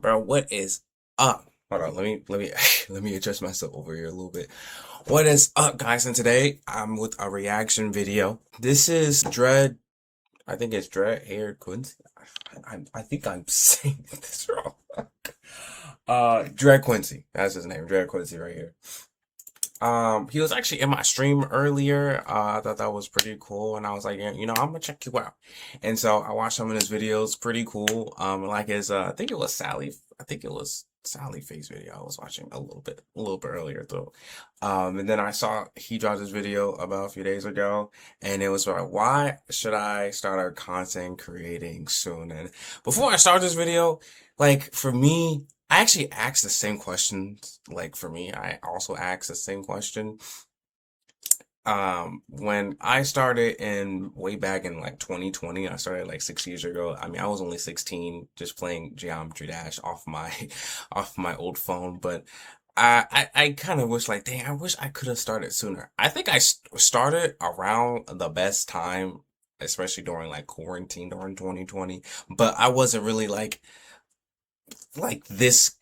Bro, what is up? Hold on, let me adjust myself over here a little bit. What is up, guys? And today I'm with a reaction video. This is I think it's DreadQuincy. I think I'm saying this wrong. DreadQuincy. That's his name, DreadQuincy right here. He was actually in my stream earlier. I thought that was pretty cool, and I was like, yeah, I'm gonna check you out. And so I watched some of his videos, pretty cool. Like his, I think it was Sally Face video. I was watching a little bit earlier though. And then I saw he dropped this video about a few days ago, and it was like, why should I start our content creating soon? And before I start this video, like for me, I actually asked the same questions. Like for me, I also asked the same question. When I started way back in like 2020, I started like 6 years ago. I mean, I was only 16, just playing Geometry Dash off my old phone. But I kind of wish like, dang, I wish I could have started sooner. I think I started around the best time, especially during like quarantine during 2020. But I wasn't really like this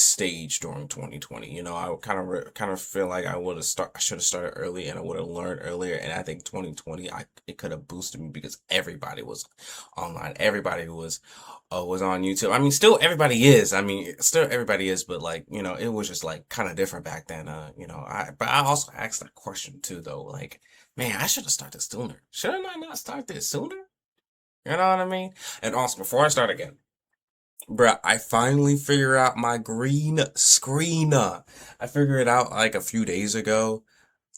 stage during 2020. I kind of feel like I should have started early, and I would have learned earlier. And I think 2020 it could have boosted me because everybody was online, everybody was on YouTube. I mean, still everybody is. But like, it was just like kind of different back then. But I also asked that question too though, like, man, I should have started sooner. Shouldn't I not start this sooner? You know what I mean? And also, before I start again, bruh, I finally figured out my green screen. I figured it out like a few days ago,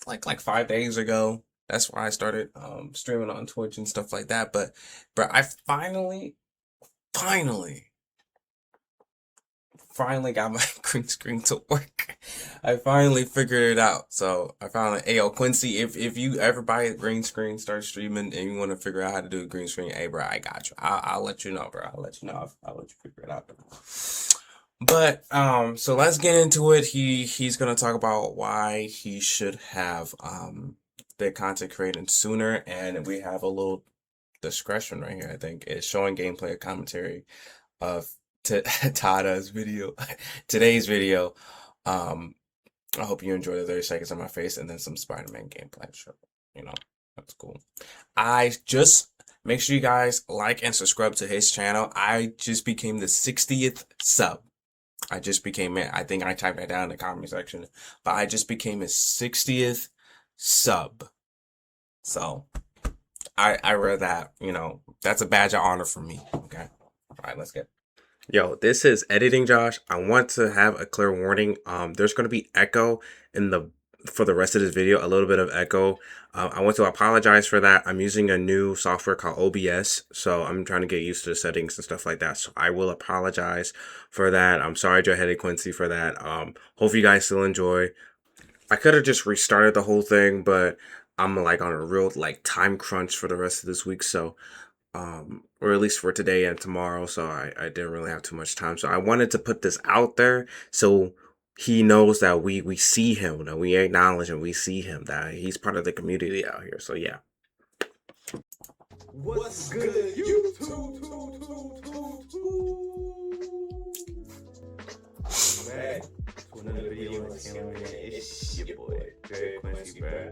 like 5 days ago. That's why I started streaming on Twitch and stuff like that. But bruh, I finally got my green screen to work. I finally figured it out. So I finally, hey yo, Quincy, if you ever buy a green screen, start streaming, and you want to figure out how to do a green screen, hey bro, I got you. I'll let you know, bro. I'll let you know. I'll let you figure it out. But so let's get into it. He's gonna talk about why he should have the content created sooner, and we have a little discretion right here. I think it's showing gameplay or commentary of Tada's video, today's video. I hope you enjoy the 30 seconds of my face and then some Spider-Man gameplay. Sure, that's cool. I just make sure you guys like and subscribe to his channel. I just became the 60th sub. I just became it. I think I typed that down in the comment section, but I just became his 60th sub. So I read that, that's a badge of honor for me. Okay. All right, let's get. Yo, this is editing Josh. I want to have a clear warning. There's going to be echo for the rest of this video, a little bit of echo. I want to apologize for that. I'm using a new software called OBS, so I'm trying to get used to the settings and stuff like that. So I will apologize for that. I'm sorry, DreadQuincy, for that. Hope you guys still enjoy. I could have just restarted the whole thing, but I'm like on a real time crunch for the rest of this week. So or at least for today and tomorrow, so I didn't really have too much time. So I wanted to put this out there so he knows that we see him, that we acknowledge and we see him, that he's part of the community out here. So yeah. What's good, YouTube? Back to another video. It's your boy, DreadQuincy, bro.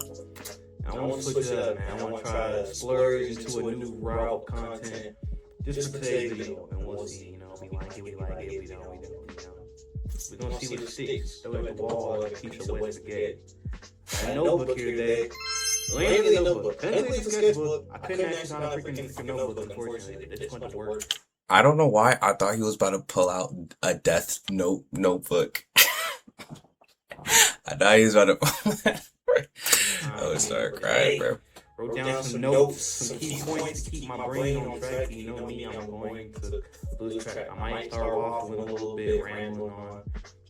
I want to switch it up, man. I want to try to splurge into a new route of content just for today's video. And we'll see, we like it, we don't. We're going to see what sticks. Throw it at the wall like a piece of wet spaghetti. I had a notebook here today. Well, I ain't really a notebook. I didn't leave a sketchbook. I couldn't actually find a freaking notebook, unfortunately. It just went to work. I don't know why I thought he was about to pull out a death notebook. I thought he was about to I would start crying, bro. Wrote down some notes, some key points to keep my brain on track. You know me, I'm going to lose track. I might start off doing a little bit rambling on,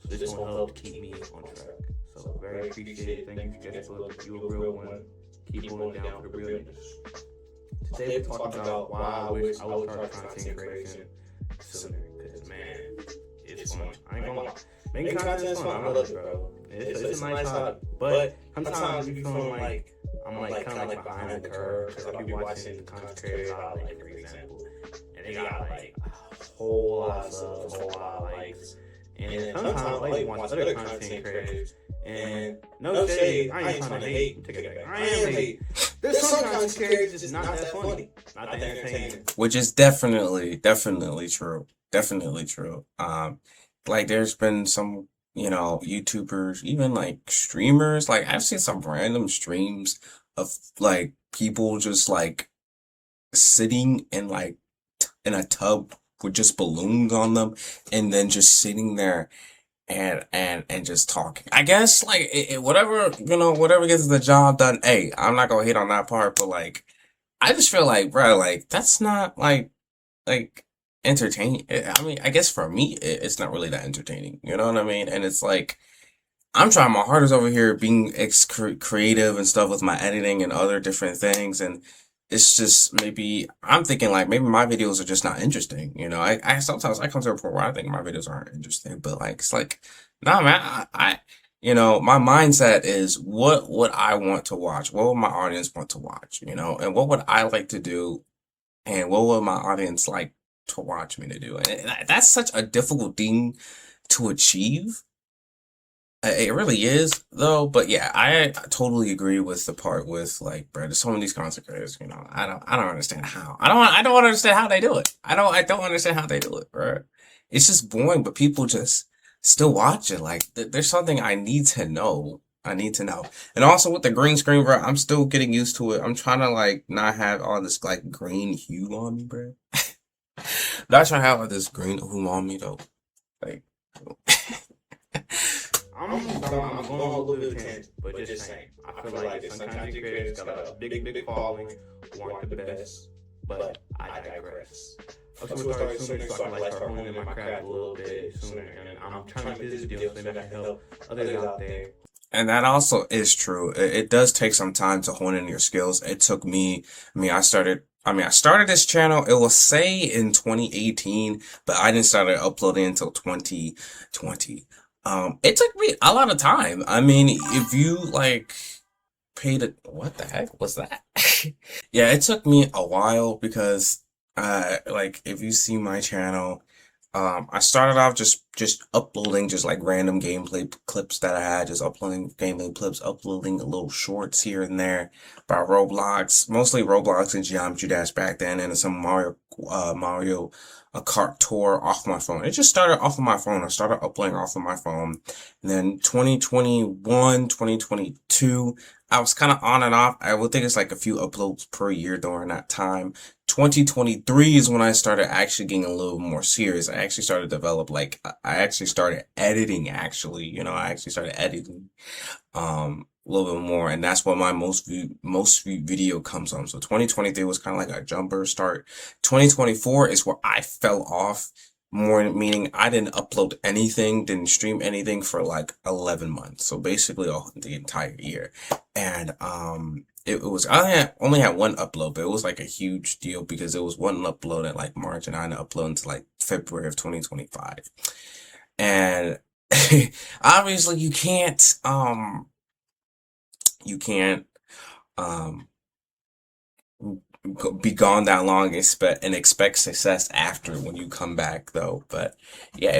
so this will help keep me on track. So very appreciate it. Thank you, sketchbook. You a real one. Keep going down for the realness. they were talking about why I wish I would start content creation sooner. Cause man, it's fun. I ain't gonna lie. Making content is fun. I love it, bro. It's a nice hobby. But sometimes you feeling like I'm like kind of like behind the curve because I be watching the content creators out, like for example, and they got like a whole lot of subs, a whole lot of likes. And then sometimes I like watch other content creators. And no shade, I ain't trying to hate. I am hate. There's some content creators just not that funny, not that entertaining. Which is definitely true. Definitely true. Like there's been some, YouTubers, even like streamers, like I've seen some random streams of like people just like sitting in like in a tub with just balloons on them and then just sitting there and just talking. I guess like whatever, whatever gets the job done. Hey, I'm not gonna hate on that part, but like I just feel like, bro, like that's not like entertaining. I mean, I guess for me, it's not really that entertaining. You know what I mean? And it's like I'm trying my hardest over here being creative and stuff with my editing and other different things, and it's just maybe I'm thinking like maybe my videos are just not interesting. I sometimes I come to a point where I think my videos aren't interesting, but like it's like, nah, man, my mindset is what would I want to watch? What would my audience want to watch? And what would I like to do? And what would my audience like to watch me to do? And that's such a difficult thing to achieve. It really is, though. But yeah, I totally agree with the part with like, bro, there's so many of these content creators. I don't understand how. I don't understand how they do it. I don't understand how they do it, bro. It's just boring, but people just still watch it. Like, there's something I need to know. I need to know. And also with the green screen, bro, I'm still getting used to it. I'm trying to like not have all this like green hue on me, bro. Not trying to have all this green hue on me though. Like. I'm going a little bit of tangent, but just saying. I feel like some content creators got a big following, want the best, but I digress. I'm going to start sooner so I can like start honing in my craft a little bit sooner, and I'm trying to do this deal so maybe I can help others out there. And that also is true. It does take some time to hone in your skills. It took me, I started this channel, it will say in 2018, but I didn't start uploading until 2020. It took me a lot of time. I mean, if you like what the heck was that? Yeah, it took me a while because, like if you see my channel, I started off just uploading just like random gameplay clips that I had, just uploading gameplay clips, uploading little shorts here and there about Roblox, mostly Roblox and Geometry Dash back then, and some Mario Kart Tour off my phone. It just started off of my phone. I started uploading off of my phone. And then 2021, 2022, I was kind of on and off. I would think it's like a few uploads per year during that time. 2023 is when I started actually getting a little more serious. I actually started to develop, like, I actually started editing, actually. I actually started editing, a little bit more, and that's what my most viewed video comes on. So 2023 was kind of like a jumper start. 2024 is where I fell off more, meaning I didn't upload anything, didn't stream anything for like 11 months. So basically the entire year. And it was, I only had one upload, but it was like a huge deal because it was one upload at like March and I didn't upload until like February of 2025. And obviously you can't be gone that long and expect success after when you come back though. But yeah,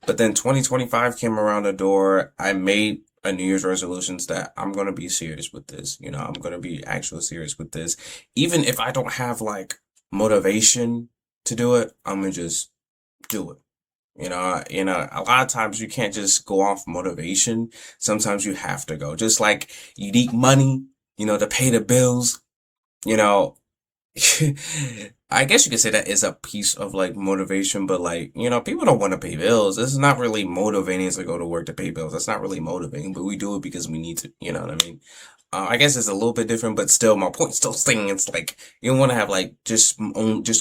but then 2025 came around the door. I made a New Year's resolutions that I'm going to be serious with this. I'm going to be actually serious with this. Even if I don't have like motivation to do it, I'm going to just do it. A lot of times you can't just go off motivation. Sometimes you have to go. Just like you need money, to pay the bills, I guess you could say that is a piece of like motivation, but like, people don't want to pay bills. This is not really motivating to go to work to pay bills. That's not really motivating, but we do it because we need to, you know what I mean? I guess it's a little bit different, but still, my point still staying. It's like you don't want to have like just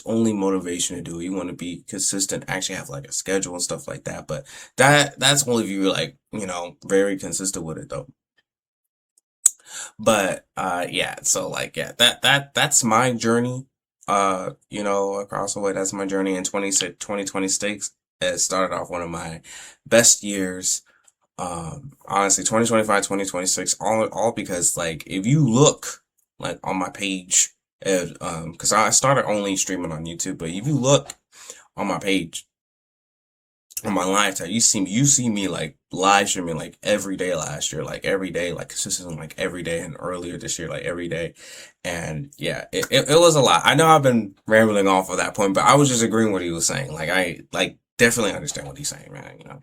only motivation to do it. You want to be consistent, actually have like a schedule and stuff like that. But that's only if you're like very consistent with it though. But yeah, so like yeah, that's my journey across the way. That's my journey in 2026. It started off one of my best years. Honestly, 2025, 2026, all because like if you look like on my page, because I started only streaming on YouTube, but if you look on my page, on my live tag, you see me like live streaming like every day last year, like every day, like consistently like every day, and earlier this year, like every day. And yeah, it was a lot. I know I've been rambling off of that point, but I was just agreeing what he was saying. Like I like definitely understand what he's saying, man.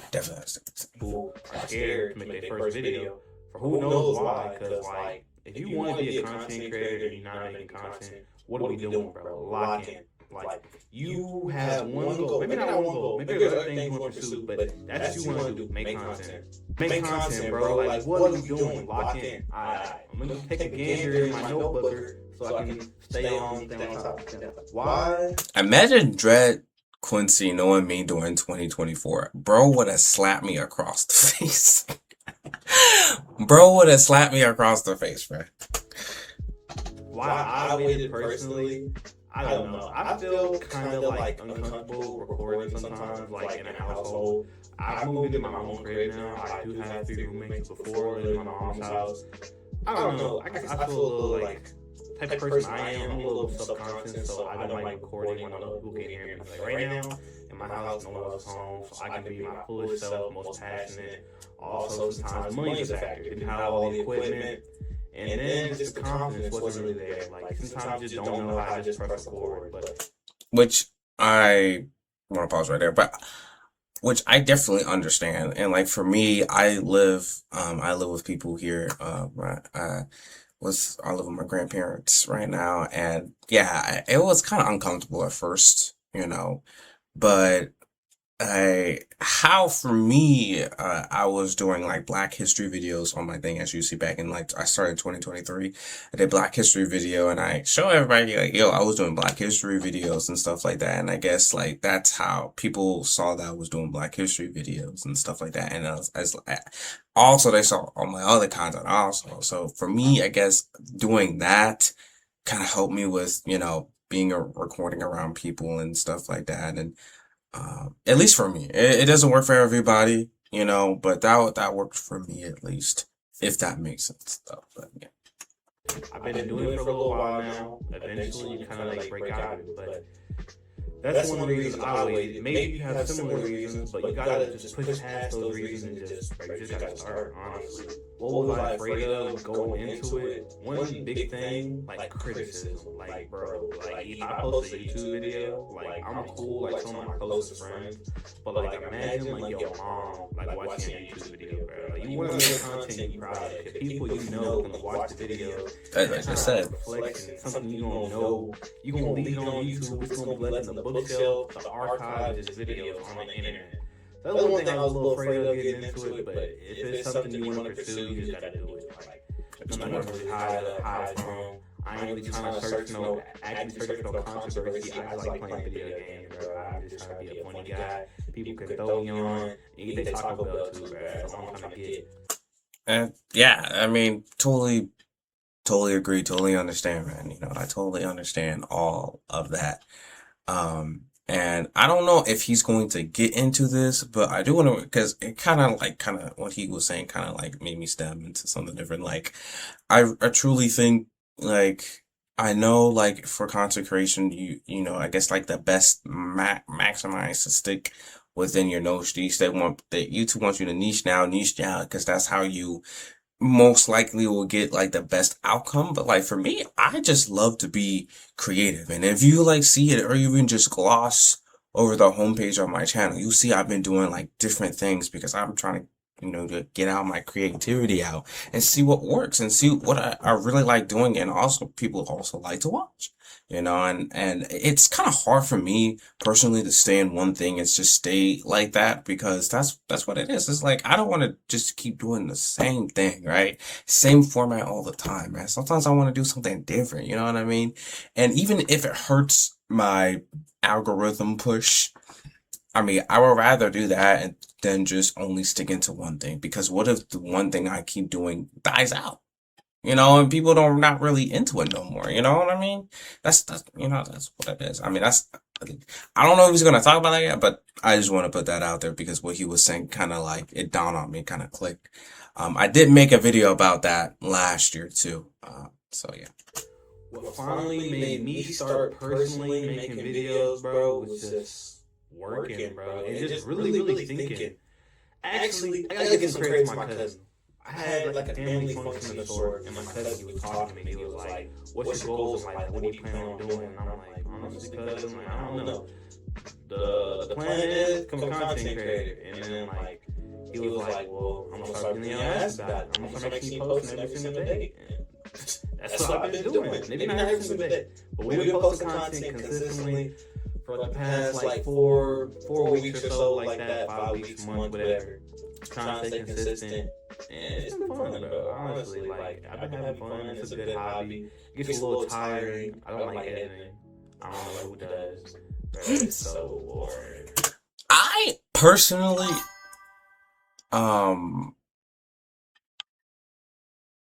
Definitely understand what he's saying. People are scared to make their first video for who knows why. Because like, if you want to be a content creator and you're not making content, what are we doing, bro? Lock in. Like, you have one goal, maybe not one goal, maybe there's other things you want to pursue, but that's what you want to do. Make content. Make content, bro. Like, what are we doing? Lock in. Alright, I'm gonna take a gander in my notebook so I can stay on top of things. Why? Imagine Dread Quincy knowing me during 2024. Bro would have slapped me across the face. Bro would have slapped me across the face, bro. Why I waited personally, I don't know. I feel kind of like uncomfortable recording sometimes, like in a household. I've moved into my own crib now. I do have 3 roommates before I lived in my mom's house. I don't know. I guess I feel a little like type of person I am. I'm a little subconscious, so I don't like recording when other people can hear me. Like right now, in my house, no one else is home, so I can be my fullest self, most passionate. Also, sometimes money is a factor. Didn't have all the equipment. And then just the confidence wasn't really there. Like sometimes you just don't know how to just press record. But Which I want to pause right there, but which I definitely understand. And like for me, I live with people here. I live with my grandparents right now, and yeah, it was kind of uncomfortable at first, but how for me, I was doing like Black History videos on my thing, as you see back in like, I started in 2023. I did Black History video and I show everybody like, yo, I was doing Black History videos and stuff like that. And I guess like that's how people saw that I was doing Black History videos and stuff like that. And also they saw all my other content also. So for me, I guess doing that kind of helped me with, being a recording around people and stuff like that. And at least for me, it doesn't work for everybody, but that worked for me at least, if that makes sense, though. But yeah. I've been doing it for a little while now. Eventually, you kind of like break out of it. But that's one of the reasons I waited. Maybe you have similar reasons, but you gotta just push past those reasons and you just gotta start, honestly. What was I afraid of going into it? One big thing, like criticism. Like, bro, like if I post a YouTube video, like I'm cool, like some of my closest friends, but like imagine like your mom like watching a YouTube video, bro. Like, you want to make content you proud of. If people you know gonna watch the video, As I just said, reflection, something you don't know, you gonna leave it on YouTube. It's gonna be left in the bookshelf, the archive, just videos on the internet. That's the one thing I was a little afraid of getting into it, but if it's something you want to pursue, you just gotta do it. Like, I'm not really hide from. I ain't really trying to search search for no controversy. I just like playing video games, bro. I'm just trying to be a funny guy. People can throw me on and eat their Taco Bell too, bro. That's all I'm trying to get. and yeah, I mean, totally agree, totally understand, man. I totally understand all of that. And I don't know if he's going to get into this, but I do want to, because it kind of what he was saying kind of like made me stem into something different. Like, I truly think, like, I know, like, for content creation, I guess, like, the best maximize to stick within your niche. That YouTube wants you to niche down, because that's how you most likely will get like the best outcome. But like for me, I just love to be creative. And if you like see it or even just gloss over the homepage of my channel, you see I've been doing like different things because I'm trying to, to get out my creativity out and see what works and see what I really like doing. And also people also like to watch, and it's kind of hard for me personally to stay in one thing and just stay like that, because that's what it is. It's like, I don't want to just keep doing the same thing, right? Same format all the time, man. Sometimes I want to do something different, you know what I mean? And even if it hurts my algorithm push, I mean, I would rather do that than just only sticking to one thing, because what if the one thing I keep doing dies out? and people don't not really into it no more. You know what I mean? That's what it is. I mean, I don't know if he's gonna talk about that yet, but I just want to put that out there because what he was saying kind of like it dawned on me, kind of clicked. I did make a video about that last year too. So yeah. What finally made me start personally making videos, bro, was just working, bro, and just really thinking. Actually, I gotta give some credit to my cousin. I had like a family function of the sort, and my cousin, he was talking to me. He was like, "What's your goals in life? What do you plan on doing?" And I'm like, "Honestly, cousin, like, I don't know. The plan is become a content creator." And then like he was like, "Well, I'm gonna start getting your ass about it. I'm gonna start making you posts every single day." And that's what I've been doing. Maybe not every single day, but we've been posting content consistently for the past like four weeks or so, like that, 5 weeks, month, whatever. Trying to stay consistent, and it's been fun, bro. Honestly, like I've been having fun. It's a good hobby. It gets a little tiring. I don't like editing. I don't know who does, but it's so boring. I personally, um,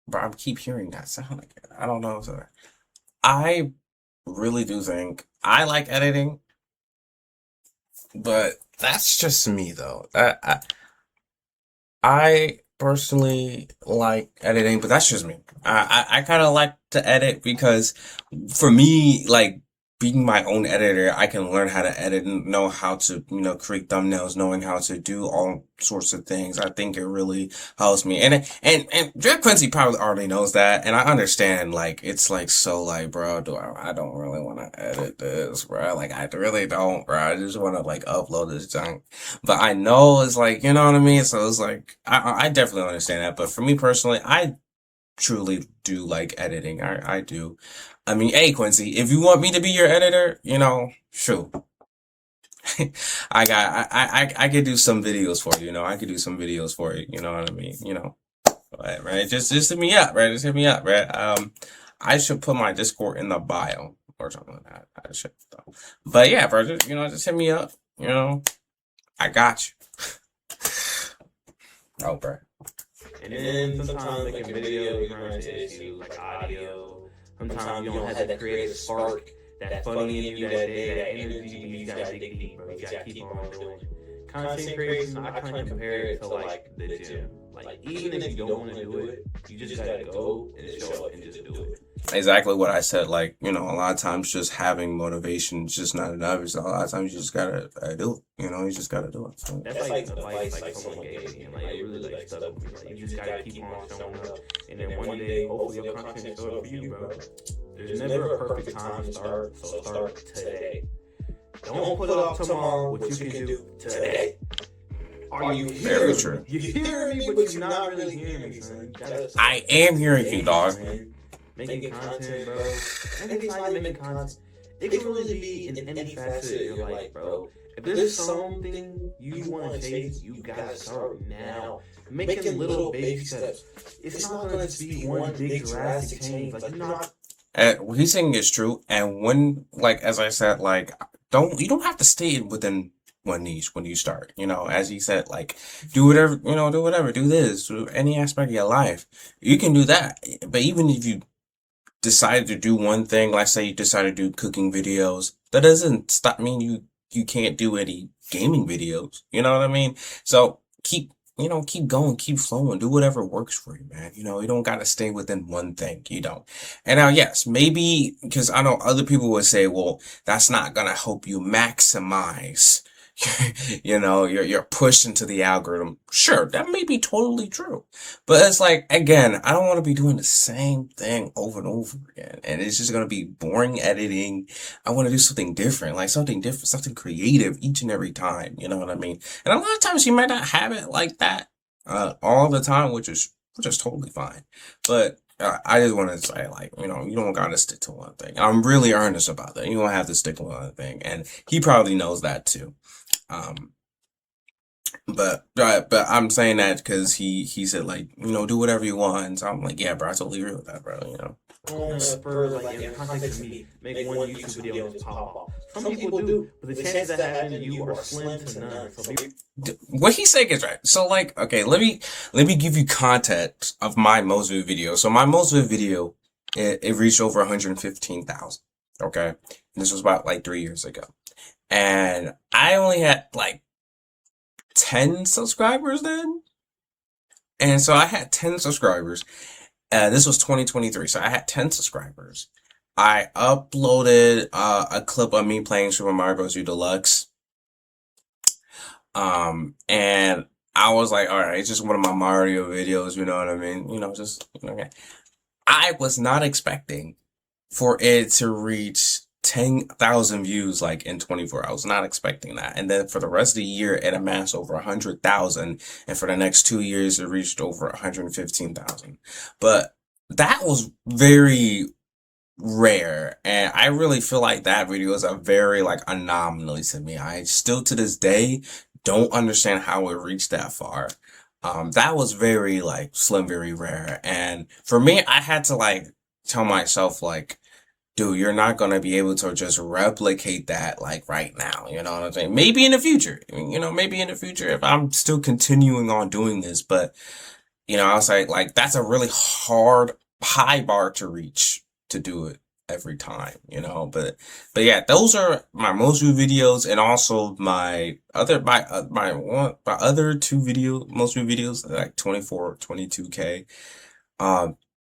but I keep hearing that sound again. I don't know. I really do think I like editing, but that's just me though. I personally like editing, but that's just me. I kind of like to edit because for me, like being my own editor, I can learn how to edit and know how to, create thumbnails, knowing how to do all sorts of things. I think it really helps me. And DreadQuincy probably already knows that. And I understand, like, it's like, so like, bro, I don't really want to edit this, bro. Like, I really don't, bro. I just want to like upload this junk. But I know it's like, you know what I mean? So it's like, I definitely understand that. But for me personally, I truly do like editing. I do. I mean, hey Quincy, if you want me to be your editor, shoot. I could do some videos for you, I could do some videos for you, you know what I mean? Right? Just hit me up, right? Just hit me up, right? I should put my Discord in the bio or something like that. I should though. But yeah, bro, just hit me up, I got you. Oh, bro. And then sometimes making videos run into issues like audio. Sometimes you don't have that creative spark, that funny in you that day, that energy. You gotta dig deep, bro. You gotta keep on doing it. Content creation, I kind of compare it to like the gym. Like even if you don't want to do it, you just gotta go and show up and just do it. Exactly what I said. Like, a lot of times just having motivation is just not enough. It's a lot of times you just gotta do it. You just gotta do it. So. That's like advice like someone gave me, and like it really like stuck with me. Like you just gotta keep on showing up, and then one day hopefully your content show up for you, bro. There's never a perfect time to start, so start today. Don't put off tomorrow what you can do today. Are you hearing me? True. You're hearing me, but you're not really hearing me, son. I am hearing you, dog. Making content, bro. Anytime you're making content, it can really be in any facet of your life, bro. If there's something you want to chase, you gotta start now. Making little baby steps. It's not gonna be one big drastic change. Like you're not. What he's saying is true, and when, like, as I said, like, you don't have to stay within one niche when you start. As he said, like, do whatever, do this, do any aspect of your life. You can do that, but even if you decided to do one thing, like say you decided to do cooking videos, that doesn't stop mean you can't do any gaming videos. You know what I mean? So keep going, keep flowing, do whatever works for you, man. You don't gotta stay within one thing. You don't. And now, yes, maybe because I know other people would say, well, that's not gonna help you maximize your push into the algorithm. Sure, that may be totally true. But it's like, again, I don't want to be doing the same thing over and over again. And it's just going to be boring editing. I want to do something different, something creative each and every time. You know what I mean? And a lot of times you might not have it like that, all the time, which is totally fine. But I just want to say, like, you don't got to stick to one thing. I'm really earnest about that. You don't have to stick to one thing. And he probably knows that too. But I'm saying that because he said, like, do whatever you want. So I'm like, yeah, bro, I totally agree with that, bro. I don't have spurs like in the context of me make one YouTube video and just pop off. Some people do, but the chances that happen to you are slim to none. So what he's saying is right. So like, okay, let me give you context of my most viewed video. So my most viewed video, it reached over 115,000. Okay, and this was about like 3 years ago, and I only had like 10 subscribers then. And so I had 10 subscribers. This was 2023, so I had 10 subscribers. I uploaded a clip of me playing Super Mario Bros. U Deluxe. And I was like, all right, it's just one of my Mario videos, you know what I mean? You know, just, okay. I was not expecting for it to reach 10,000 views like in 24 hours. I was not expecting that. And then for the rest of the year, it amassed over 100,000. And for the next 2 years, it reached over 115,000. But that was very rare. And I really feel like that video is a very like anomaly to me. I still to this day don't understand how it reached that far. That was very like slim, very rare. And for me, I had to like tell myself like, dude, you're not going to be able to just replicate that like right now. You know what I'm saying? Maybe in the future, you know, maybe in the future if I'm still continuing on doing this, but you know, I was like, that's a really high bar to reach to do it every time, you know, but yeah, those are my most viewed videos, and also my other two most viewed videos, like 22K.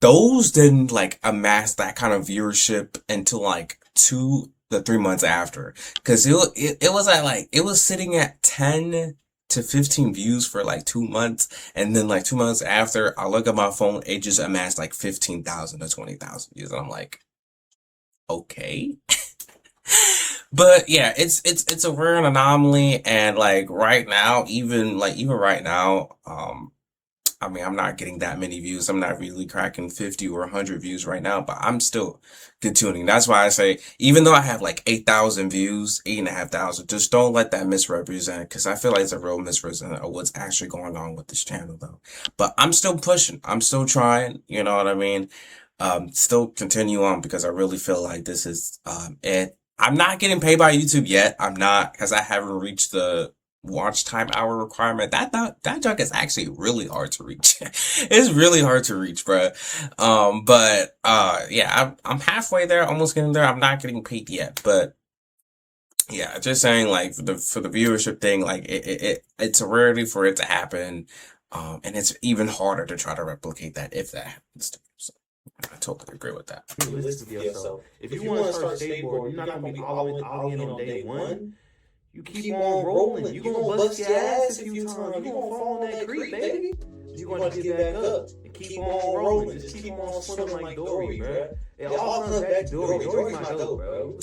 Those didn't like amass that kind of viewership until like 2 to 3 months after, because it was at like, it was sitting at 10 to 15 views for like 2 months, and then like 2 months after, I look at my phone, it just amassed like 15,000 to 20,000 views, and I'm like, okay. But yeah, it's a rare anomaly, and like right now, even right now, I mean, I'm not getting that many views. I'm not really cracking 50 or 100 views right now, but I'm still continuing. That's why I say, even though I have like 8,000 views, 8,500, just don't let that misrepresent, because I feel like it's a real misrepresentation of what's actually going on with this channel though. But I'm still pushing. I'm still trying. You know what I mean? Still continue on, because I really feel like this is, it. I'm not getting paid by YouTube yet. I'm not, because I haven't reached the watch time hour requirement. That junk is actually really hard to reach. It's really hard to reach, bro. But yeah, I'm halfway there, almost getting there. I'm not getting paid yet, but yeah, just saying, like, for the viewership thing, like it's a rarity for it to happen, and it's even harder to try to replicate that if that happens to you. So I totally agree with that. Listen to yourself. If you want to start skateboard, you're not gonna be all in on day one. You keep on rolling. You gonna bust your ass a few times. You gonna fall in that creek, baby. You gonna get back up and keep on rolling. Just keep on swimming like Dory, bro. It all comes back to Dory. Dory's my dope, bro.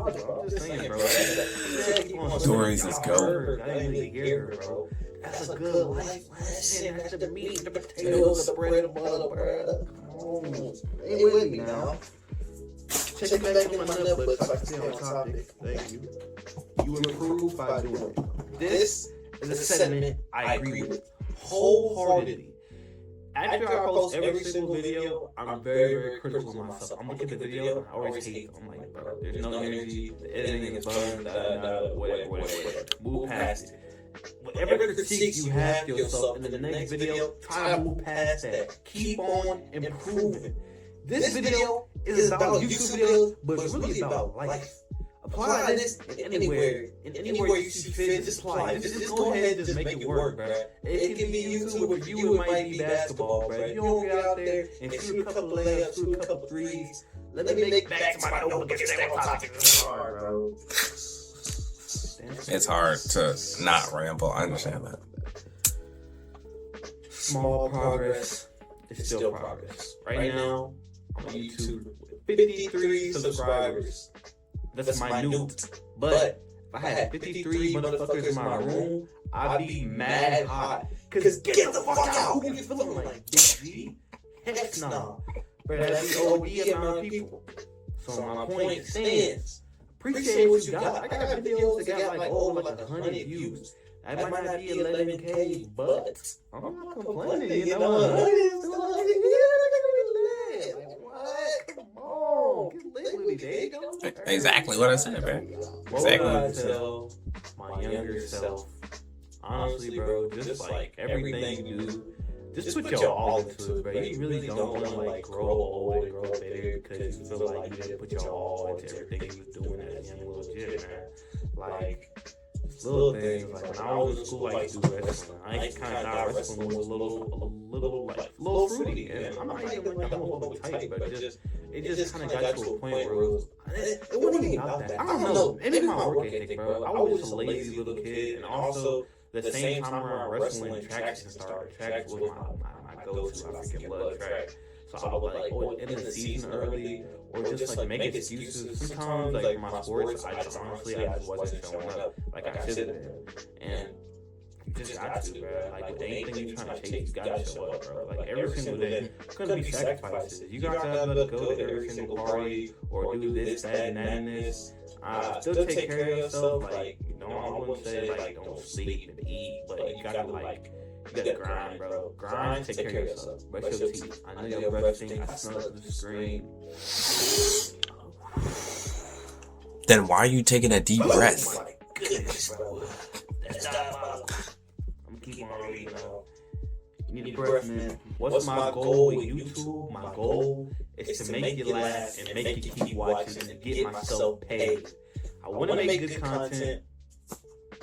I'm just saying, bro. Dory's his goat. I didn't really hear her, bro. That's a good life lesson. That's the meat, the potatoes, the bread, the butter, bro. Come on, stay with me now. Check it back in my notebook so I can stay on topic. Thank you. You improve by doing it. This is a sentiment I agree with wholeheartedly. After I post every single video, I'm very, very critical of myself. I'm looking at the video, and I always hate. I'm like, bro, there's no energy. The editing is burned. Whatever. Move past it. Whatever critique you have to yourself in the next video, try to move past that. Keep on improving. This video is about YouTube videos, but it's really about life. Apply this anywhere you see fit. Just apply it. Just go ahead and just make it work, bro. It can be YouTube, but for you it might be basketball, bro. You don't get out there and shoot a couple layups, shoot a couple threes. Let me make back to my notebook and stay on topic. Bro. It's hard to not ramble. I understand that. Small progress is still progress. Right now, on YouTube, 53 subscribers. That's minute. But if I had 53 motherfuckers in my room, I'd be mad hot. Cause get the fuck out! Who you feeling like? Big G? Heck no. Bro, that's the OD amount of people. So my point stands. Appreciate what you got. I got videos that got like over like 100 views. That might not be 11K, but I'm not complaining, you know. What? literally, there you go. Exactly what I said, man. What would I tell my younger self? Honestly, bro, just like everything you do, just put your all into it, bro. You really don't want to like grow old and grow bitter because you feel like you didn't put your all into everything you was doing as a young little kid, man. Like, just little things. Like when I was in school, I used to do wrestling. I kind of thought wrestling was a little fruity, and I'm not even like the whole type, but it just kind of got to a point where it wasn't even about that. I don't know. Maybe my work ethic, bro. I was just a lazy little kid, and also the same time around wrestling, tracks started. Tracks was my go-to. I freaking love track. So I would like, end the season early, or just like make excuses. Sometimes, like for my sports, I just wasn't showing up. Like I should have, and you just got to, bro. Like with anything you're trying to chase, you gotta show up, bro. Like every single day, it's gonna be sacrifices. You got to go to every single party or do this, that, and this. Still take care of yourself. Like, you know, I wouldn't say like don't sleep and eat, but you gotta grind, bro. Grind, take care of yourself. Brush your teeth. I know you're brushing. I smell it through the screen. Then why are you taking a deep breath? Oh my goodness, bro. That's diabolical. I'm gonna keep on reading now. You need a breath, man. What's my goal with YouTube? My goal is to make you laugh and make you keep watching and get myself paid. I want to make good content,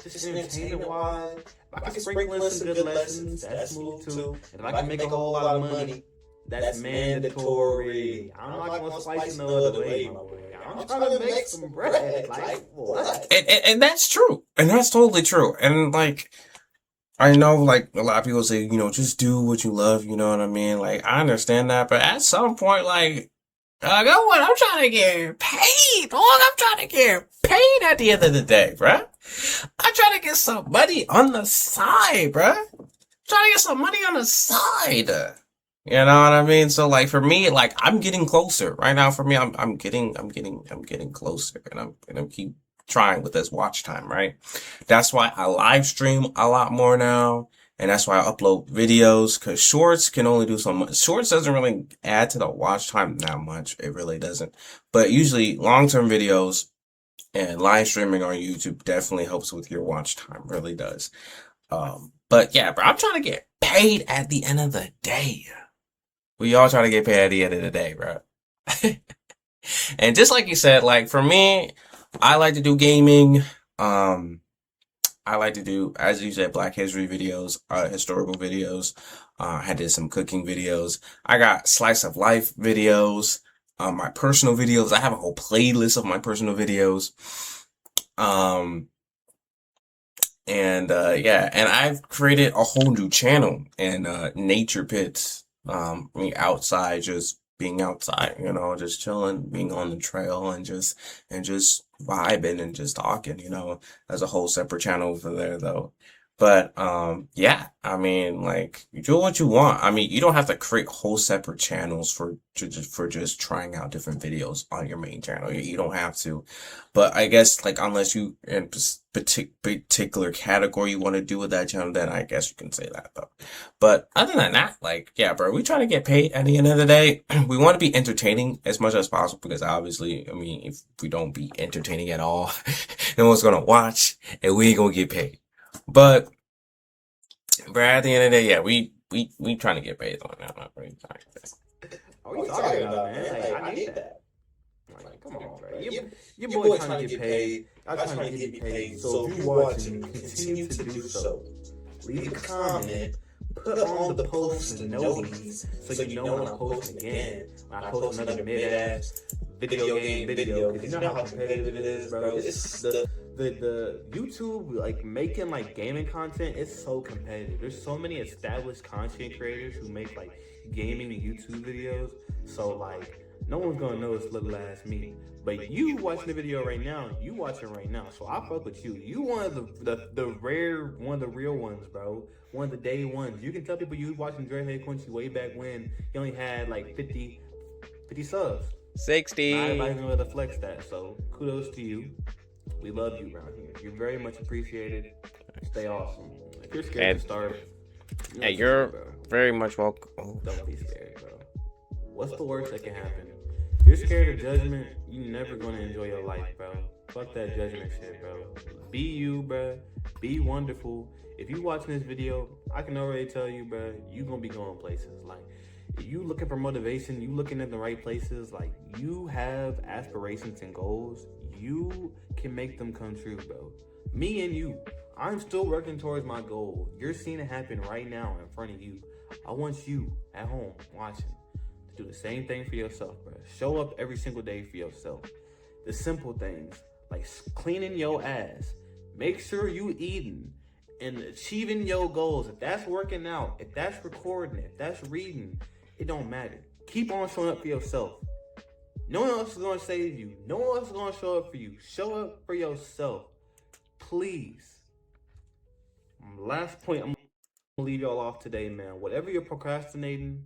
just entertainment-wise. If I can sprinkle in some good lessons, that's smooth too. And if I can make a whole lot of money, that's mandatory. I'm not gonna slice it no other way, my boy. I'm trying to make some bread. Like what? And that's true. And that's totally true. And like, I know like a lot of people say, you know, just do what you love, you know what I mean? Like, I understand that, but at some point, like, what? I'm trying to get paid. I'm trying to get paid at the end of the day, bruh. I'm trying to get some money on the side, bruh. I'm trying to get some money on the side. You know what I mean? So like for me, like I'm getting closer right now. For me, I'm getting closer, and I'm gonna keep trying with this watch time, right? That's why I live stream a lot more now. And that's why I upload videos, because shorts can only do so much. Shorts doesn't really add to the watch time that much. It really doesn't. But usually long-term videos and live streaming on YouTube definitely helps with your watch time. Really does. But yeah, bro, I'm trying to get paid at the end of the day. We all try to get paid at the end of the day, bro. And just like you said, like for me, I like to do gaming. I like to do, as you said, Black History videos, historical videos. I did some cooking videos. I got slice of life videos, my personal videos. I have a whole playlist of my personal videos. Yeah, and I've created a whole new channel in nature pits. Outside, just being outside, you know, just chilling, being on the trail and just vibing and just talking, you know. There's a whole separate channel over there though. But yeah, I mean, like, you do what you want. I mean, you don't have to create whole separate channels for just trying out different videos on your main channel. You don't have to. But I guess, like, unless you in particular category you want to do with that channel, then I guess you can say that though. But other than that, like, yeah, bro, we try to get paid at the end of the day. We want to be entertaining as much as possible, because obviously, I mean, if we don't be entertaining at all, no one's gonna watch and we ain't gonna get paid. But at the end of the day, yeah, we trying to get paid on that. What are you talking about, man? Like, I need that. Like, come on, bro. Your boy trying to get paid. I'm trying to get you paid. So if you're watching, continue to do so. Leave a comment. Put on the post notice so you know when I post again. When I post another mid-ass video game video. Because you know how competitive it is, bro. It's the YouTube, like, making, like, gaming content is so competitive. There's so many established content creators who make, like, gaming and YouTube videos. So, like, no one's gonna know it's little ass me. But you watching the video right now, you watching right now. So I fuck with you. You one of the rare, one of the real ones, bro. One of the day ones. You can tell people you was watching DreadQuincy way back when he only had like 50 subs. 60. Not everybody's gonna flex that. So kudos to you. We love you around here. You're very much appreciated. Stay awesome. If you're scared to start, you're very much welcome. Don't be scared, bro. What's the worst that can happen? you're scared of judgment, you never gonna enjoy your life, bro. Fuck that judgment shit, bro. Be you, bro. Be wonderful. If you watching this video, I can already tell you, bro, you gonna be going places. Like, if you looking for motivation, you looking at the right places. Like, you have aspirations and goals. You can make them come true, bro. Me and you. I'm still working towards my goal. You're seeing it happen right now in front of you. I want you at home watching to do the same thing for yourself, bro. Show up every single day for yourself. The simple things like cleaning your ass. Make sure you eating and achieving your goals. If that's working out, if that's recording, if that's reading, it don't matter. Keep on showing up for yourself. No one else is gonna save you. No one else is gonna show up for you. Show up for yourself, please. Last point I'm gonna leave y'all off today, man. Whatever you're procrastinating,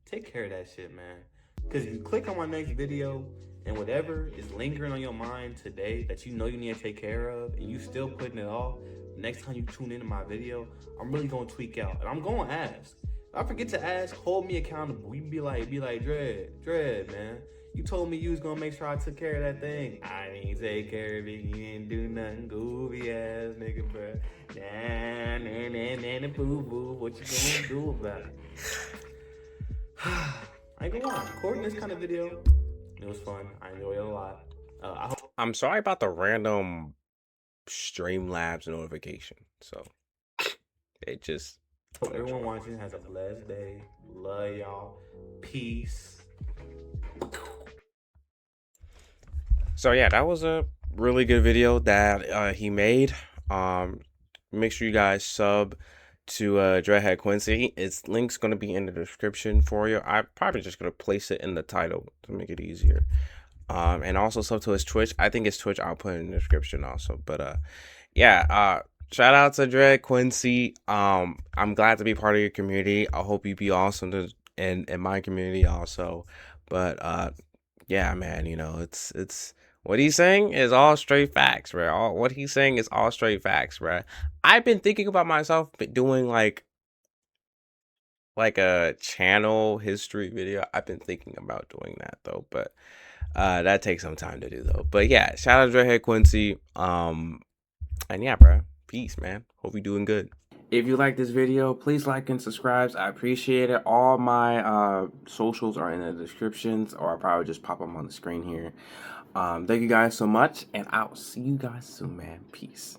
take care of that shit, man. Because if you click on my next video and whatever is lingering on your mind today that you know you need to take care of and you still putting it off, next time you tune into my video, I'm really gonna tweak out. And I'm gonna ask. If I forget to ask, hold me accountable. You be like, Dread, man. You told me you was gonna make sure I took care of that thing. I didn't take care of it. You didn't do nothing. Goofy ass nigga, bro. Nah, boo boo. What you gonna do about it? I ain't gonna lie. Recording this kind of video, it was fun. I enjoyed it a lot. I'm sorry about the random Streamlabs notification. So it just. Hope everyone watching has a blessed day. Love y'all. Peace. So yeah, that was a really good video that he made. Make sure you guys sub to DreadQuincy. Its link's gonna be in the description for you. I'm probably just gonna place it in the title to make it easier. And also sub to his Twitch. I think his Twitch I'll put in the description also. But yeah, shout out to DreadQuincy. I'm glad to be part of your community. I hope you be awesome in my community also. But yeah, man, you know, it's what he's saying is all straight facts, bro. What he's saying is all straight facts, bro. I've been thinking about myself doing like a channel history video. I've been thinking about doing that though, but that takes some time to do though. But yeah, shout out to DreadQuincy. And yeah, bro. Peace, man. Hope you're doing good. If you like this video, please like and subscribe. I appreciate it. All my socials are in the descriptions, or I'll probably just pop them on the screen here. Thank you guys so much, and I'll see you guys soon, man. Peace.